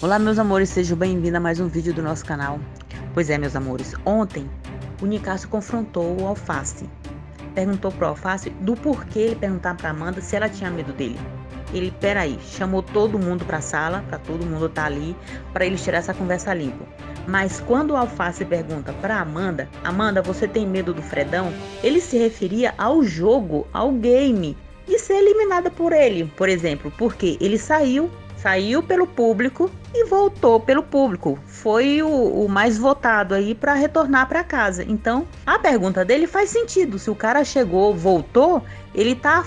Olá, meus amores, sejam bem-vindos a mais um vídeo do nosso canal. Pois é, meus amores, ontem o Nicásio confrontou o Alface. Perguntou pro Alface do porquê ele perguntar pra Amanda se ela tinha medo dele. Ele, peraí, chamou todo mundo pra sala, pra todo mundo estar ali, pra eles tirar essa conversa limpa. Mas quando o Alface pergunta pra Amanda, Amanda, você tem medo do Fredão? Ele se referia ao jogo, ao game, de ser eliminada por ele, por exemplo, porque ele saiu pelo público e voltou pelo público. Foi o mais votado aí para retornar para casa. Então, a pergunta dele faz sentido. Se o cara chegou, voltou, ele tá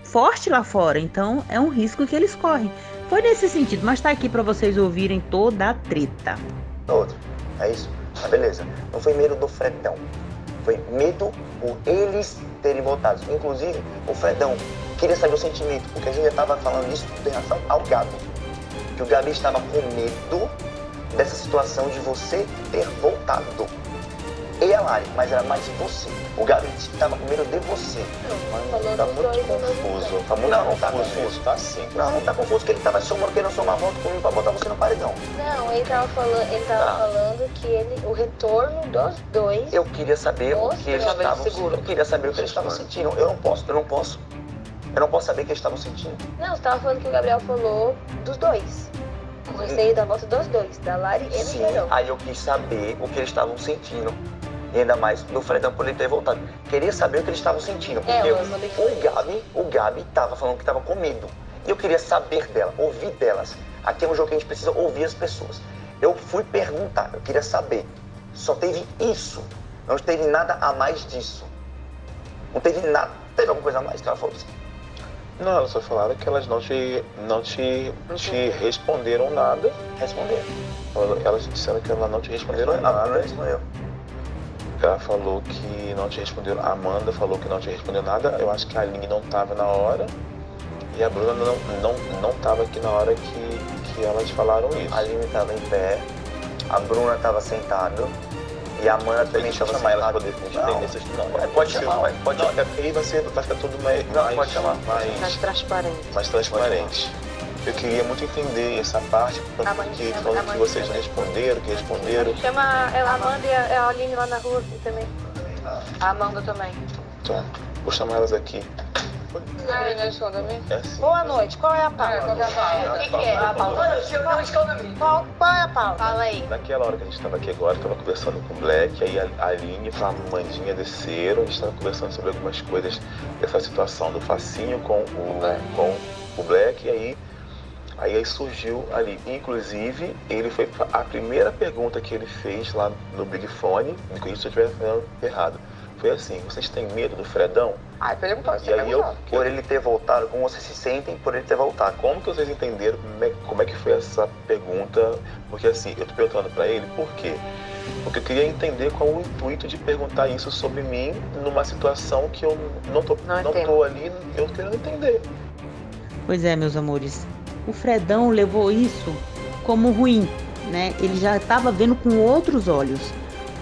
forte lá fora. Então, é um risco que eles correm. Foi nesse sentido, mas tá aqui para vocês ouvirem toda a treta. Outro, é isso? Mas beleza. Não foi medo do Fredão. Foi medo por eles terem votado. Inclusive, o Fredão queria saber o sentimento, porque a gente já estava falando isso em relação ao Gabi. Que o Gabi estava com medo dessa situação de você ter voltado. E a Lari, mas era mais você. O Gabi estava com medo de você. Mano, Tá muito confuso. Tá muito não tá confuso. Tá sim. Não tá confuso, que ele tava somando, querendo somar voto comigo pra botar você no paredão. Não, ele tava falando que o retorno dos dois. Eu queria saber o que eles estavam sentindo. Eu queria saber o que eles estavam sentindo. Eu não posso saber o que eles estavam sentindo. Não, você tava falando que o Gabriel falou dos dois. Com receio da volta dos dois, da Lari e do Sim, Fredão. aí eu quis saber o que eles estavam sentindo. E ainda mais do Fredão por ele ter voltado. Queria saber o que eles estavam sentindo. Porque o Gabi tava falando que tava com medo. E eu queria saber dela, ouvir delas. Aqui é um jogo que a gente precisa ouvir as pessoas. Eu fui perguntar, eu queria saber. Só teve isso. Não teve nada a mais disso. Não teve nada. Teve alguma coisa a mais que ela falou assim? Não, elas só falaram que elas não te responderam nada. Responderam. Elas disseram que elas não te responderam nada. Não respondeu. Ela falou que não te responderam. A Amanda falou que não te respondeu nada. Eu acho que a Aline não estava na hora. E a Bruna não estava aqui na hora que elas falaram isso. A Aline estava em pé. A Bruna estava sentada. E a Amanda também estava sentada. Ela poder entender essas... Não, pode chamar. Pode chamar. Aí vai ficar tudo mais pode chamar. Mais transparente. Mais transparente. Eu queria muito entender essa parte, porque falando que vocês não responderam, que responderam. Chama a Amanda e a Aline lá na rua aqui também. A Amanda também. Então, vou chamar elas aqui. É assim. Boa noite, qual é a pauta? O que é a pauta? Boa noite, qual é a pauta? Fala aí. Naquela hora que a gente estava aqui agora, estava conversando com o Black, aí a Aline e a Amandinha desceram, a gente estava conversando sobre algumas coisas dessa situação do Facinho com o Black, e aí surgiu ali. Inclusive, ele foi a primeira pergunta que ele fez lá no Big Fone, me corrija se eu estiver falando errado. Foi assim: vocês têm medo do Fredão? Perguntou. E aí por ele ter voltado, como vocês se sentem por ele ter voltado? Como que vocês entenderam como é que foi essa pergunta? Porque assim, eu tô perguntando pra ele por quê? Porque eu queria entender qual o intuito de perguntar isso sobre mim numa situação que eu não tô ali, eu quero entender. Pois é, meus amores, o Fredão levou isso como ruim, né? Ele já estava vendo com outros olhos,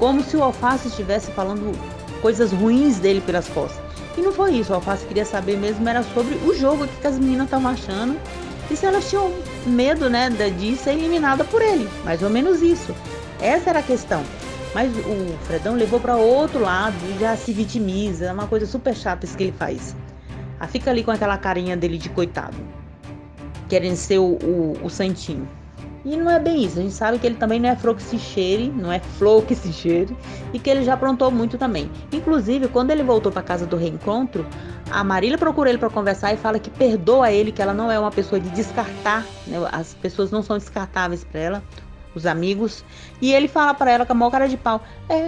como se o Alface estivesse falando coisas ruins dele pelas costas. E não foi isso, o Alface queria saber mesmo, era sobre o jogo que as meninas estavam achando e se elas tinham medo, né, de ser eliminada por ele, mais ou menos isso. Essa era a questão. Mas o Fredão levou para outro lado e já se vitimiza, é uma coisa super chata isso que ele faz. Fica ali com aquela carinha dele de coitado, querendo ser o santinho. E não é bem isso, a gente sabe que ele também não é flor que se cheire, não é flor que se cheire, e que ele já aprontou muito também. Inclusive, quando ele voltou para casa do reencontro, a Marília procura ele para conversar e fala que perdoa ele, que ela não é uma pessoa de descartar, né? As pessoas não são descartáveis para ela, os amigos. E ele fala para ela com a maior cara de pau: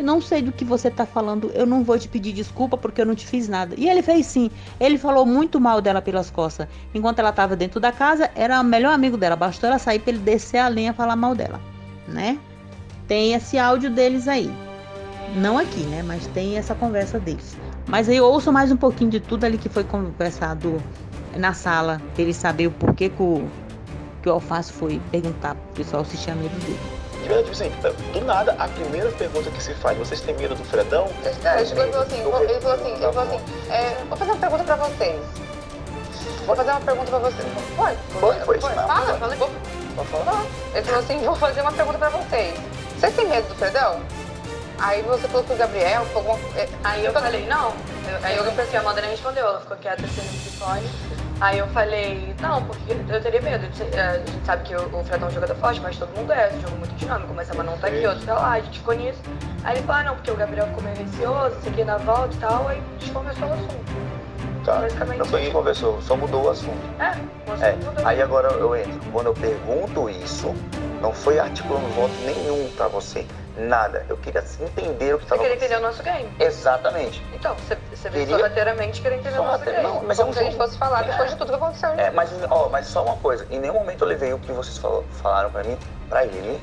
não sei do que você tá falando, eu não vou te pedir desculpa porque eu não te fiz nada. E ele fez sim, ele falou muito mal dela pelas costas. Enquanto ela tava dentro da casa, era o melhor amigo dela, bastou ela sair para ele descer a lenha e falar mal dela, né? Tem esse áudio deles aí, não aqui, né, mas tem essa conversa deles. Mas aí ouço mais um pouquinho de tudo ali que foi conversado na sala, pra ele saber o porquê que o Alface foi perguntar pro pessoal se tinha medo dele. De verdade, assim, do nada, a primeira pergunta que se faz: vocês têm medo do Fredão? Ele falou assim, vou fazer uma pergunta pra vocês. Vou fazer uma pergunta pra vocês. Pode? Fala. Pode falar. Ele falou assim, vou fazer uma pergunta pra vocês. Vocês têm medo do Fredão? Aí você falou que o Gabriel foi alguma... Aí eu falei, não. Aí eu pensei, a Amanda nem respondeu, ela ficou quieta assim no telefone. Aí eu falei, não, porque eu teria medo. A gente sabe que o Fredão é um jogador forte, mas todo mundo é, um jogo muito dinâmico. Mas a Amanda não tá aqui, outro tá lá, a gente ficou nisso. Aí ele falou, não, porque o Gabriel ficou meio receoso, isso aqui na volta e tal, aí a gente conversou o assunto. Tá. Basicamente. Não foi a gente conversou, só mudou o assunto. O assunto mudou. Aí agora eu entro. Quando eu pergunto isso, não foi articulando voto nenhum pra você. Nada. Eu queria entender o que estava acontecendo. Você queria entender o nosso game. Exatamente. Então, você veio sorrateiramente querer entender o nosso game. Não, mas Como se a gente fosse falar depois de tudo que aconteceu. Mas só uma coisa. Em nenhum momento eu levei o que vocês falaram pra mim, pra ele.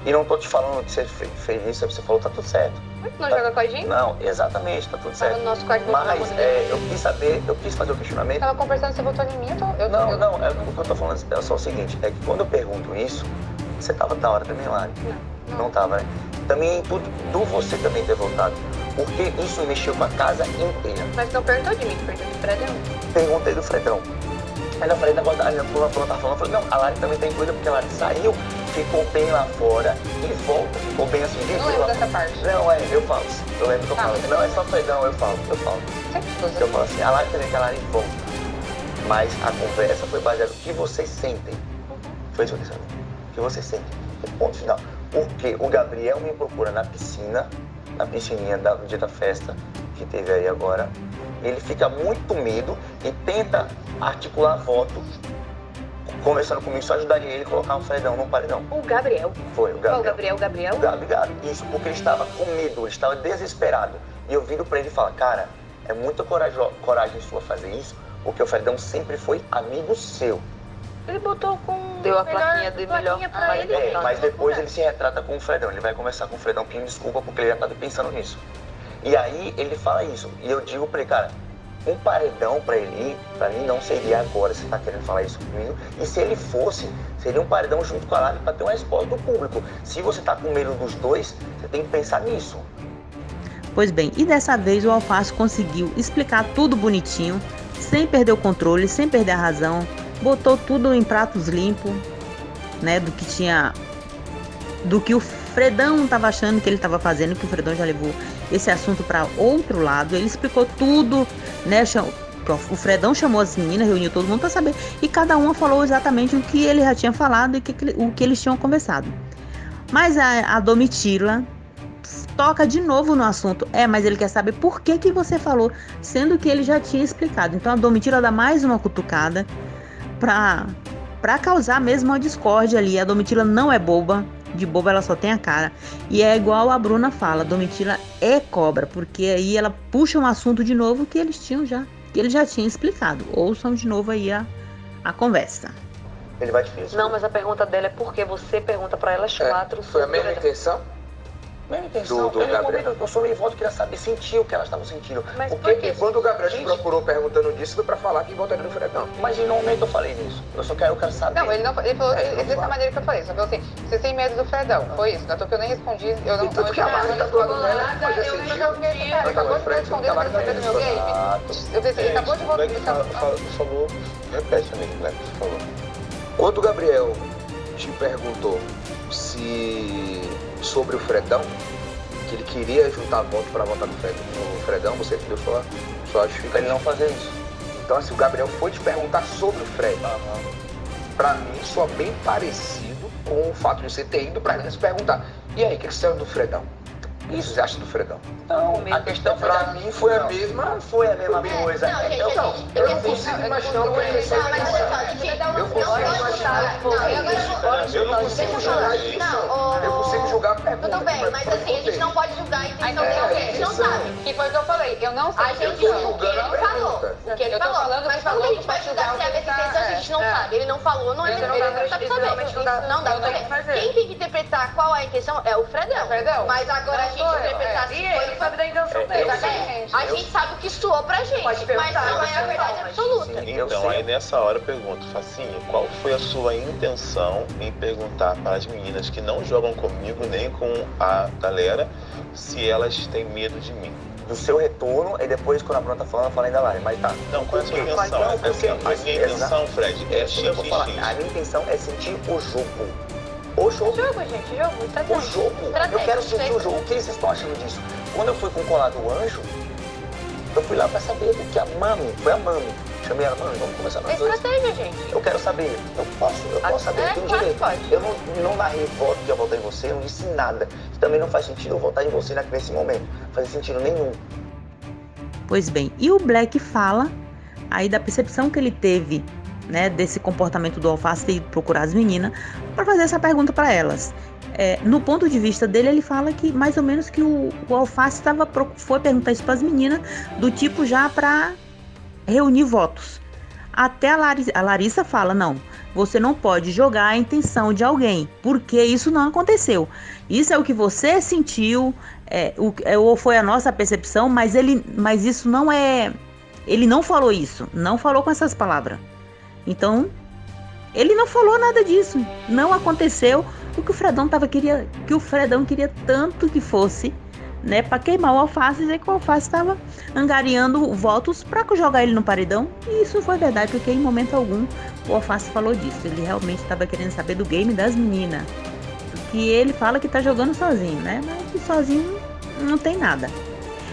E não tô te falando que você fez isso, você falou, tá tudo certo. Não joga com a gente? Não, exatamente, tá tudo certo. Tava no nosso quarto, mas eu quis fazer o questionamento. Tava conversando, você votou em mim, o que eu tô falando é só o seguinte, é que quando eu pergunto isso, você tava da hora também lá. Não tava, né? Também você também ter votado. Porque isso mexeu com a casa inteira. Mas não perguntou de mim, perguntou do Fredão. Perguntei do Fredão. Aí eu falei, negócio da Aliança, quando ela tava falando, eu falei, não, a Lari também tem coisa, porque a Lari saiu, ficou bem lá fora e volta, ficou bem assim. Não lembro dessa parte. Não, eu falo, eu lembro que eu falo. Não, é só Fredão, eu falo. Eu falo assim, a Lari também, que a Lari volta. Mas a conversa foi baseada no que vocês sentem. Foi isso que eu quis saber. O que vocês sentem. Ponto final. Porque o Gabriel me procura na piscina, na piscininha do dia da festa, que teve aí agora. Ele fica muito medo e tenta articular voto, conversando comigo, só ajudaria ele a colocar um Fredão no paredão. O Gabriel. Foi, o Gabriel. O Gabriel? O Gabriel. Isso, porque ele estava com medo, ele estava desesperado. E eu vindo pra ele e falar, cara, é muita coragem sua fazer isso, porque o Fredão sempre foi amigo seu. Ele botou com... Deu a plaquinha de melhor. Pra ele. Mas depois ele se retrata com o Fredão. Ele vai conversar com o Fredão pedindo desculpa porque ele já estava pensando nisso. E aí ele fala isso. E eu digo pra ele, cara, um paredão pra ele, pra mim não seria agora, você tá querendo falar isso comigo. E se ele fosse, seria um paredão junto com a Lari pra ter uma resposta do público. Se você tá com medo dos dois, você tem que pensar nisso. Pois bem, e dessa vez o Alface conseguiu explicar tudo bonitinho, sem perder o controle, sem perder a razão. Botou tudo em pratos limpos, né, do que o Fredão estava achando que ele estava fazendo, que o Fredão já levou esse assunto para outro lado. Ele explicou tudo, né, o Fredão chamou as meninas, reuniu todo mundo para saber, e cada uma falou exatamente o que ele já tinha falado e o que eles tinham conversado. Mas a Domitila toca de novo no assunto, mas ele quer saber por que você falou, sendo que ele já tinha explicado. Então a Domitila dá mais uma cutucada pra causar mesmo uma discórdia ali. A Domitila não é boba, de boba ela só tem a cara. E é igual a Bruna fala, a Domitila é cobra, porque aí ela puxa um assunto de novo que ele já tinha explicado. Ouçam de novo aí a conversa. Ele vai te pedir. Não, mas a pergunta dela é porque você pergunta pra elas quatro. Foi a mesma intenção? Minha intenção, do Gabriel. Eu sou meio voto, queria saber, sentir o que elas estavam sentindo. Mas Porque quando o Gabriel te procurou perguntando disso, foi pra falar que votaria no Fredão. Mas em nenhum momento eu falei nisso. Eu quero saber. Não, ele falou dessa maneira que eu falei. Só falou assim, você tem medo do Fredão. Foi isso. Tanto que eu nem respondi. Eu não Tanto que a Mari tá do lado dela, pode eu sentir. ele acabou de me responder, eu quero saber do meu game. Eu pensei, ele acabou de votar. Falou, repete também, né, que você falou. Quando o Gabriel te perguntou sobre o Fredão, que ele queria juntar voto para votar no Fredão, você deu sua justificativa. Ele não fazer isso. Então, assim, o Gabriel foi te perguntar sobre o Fred. Pra mim, soa bem parecido com o fato de você ter ido pra ele se perguntar. E aí, o que você acha do Fredão? O que você acha do Fredão? Não, a questão pra mim foi a mesma. Não foi a mesma coisa. Eu não consigo imaginar uma pessoa. Eu não consigo julgar isso. Eu consigo julgar a pergunta. Tudo bem, mas assim, a gente não pode julgar a intenção dele, porque a gente não sabe. Que foi o que eu falei. Eu não sei. A gente julga o que ele falou. O que ele falou. Mas como que a gente vai julgar se a intenção a gente não sabe? Ele não falou, não é ele não sabe saber. Não dá pra saber. Quem tem que interpretar qual é a intenção é o Fredão. Mas agora a gente interpretar se foi ele sabe da intenção dele. a gente sabe o que soou pra gente, mas não é a verdade absoluta. Então, aí nessa hora eu pergunto, Facinho, qual foi a sua intenção em perguntar para as meninas que não jogam comigo nem com a galera se elas têm medo de mim? do seu retorno, e depois, quando a Bruna tá falando, fala ainda lá. Mas tá. Não, qual é a sua intenção? A minha intenção, Fred, é assistir vou falar. A minha intenção é sentir o jogo. O jogo. O jogo, gente, O jogo. Eu quero sentir o jogo. O que vocês estão achando disso? Quando eu fui com o colar do anjo, eu fui lá pra saber do que a Mami, foi a Mami. Chamei ela, Mami, vamos conversar nós dois. Estratégia, gente. Eu quero saber. Eu posso saber, eu tenho direito. Pode. Eu não narrei voto que eu votei em você, eu não disse nada. Também não faz sentido eu votar em você nesse momento. Não faz sentido nenhum. Pois bem, e o Black fala aí da percepção que ele teve, né, desse comportamento do Alface de procurar as meninas, para fazer essa pergunta para elas. No ponto de vista dele, ele fala que mais ou menos que o Alface foi perguntar isso para as meninas, do tipo já para reunir votos. Até a Larissa fala, não, você não pode jogar a intenção de alguém, porque isso não aconteceu. Isso é o que você sentiu, ou foi a nossa percepção, mas isso não é... Ele não falou isso, não falou com essas palavras. Então, ele não falou nada disso, não aconteceu o que o Fredão queria tanto que fosse, né, para queimar o Alface e dizer que o Alface estava angariando votos para jogar ele no paredão. E isso foi verdade, porque em momento algum o Alface falou disso. Ele realmente estava querendo saber do game das meninas, que ele fala que tá jogando sozinho, né, mas que sozinho não tem nada.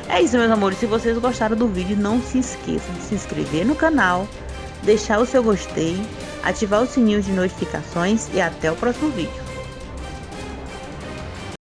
É isso, meus amores. Se vocês gostaram do vídeo, não se esqueçam de se inscrever no canal, deixar o seu gostei, ativar o sininho de notificações e até o próximo vídeo.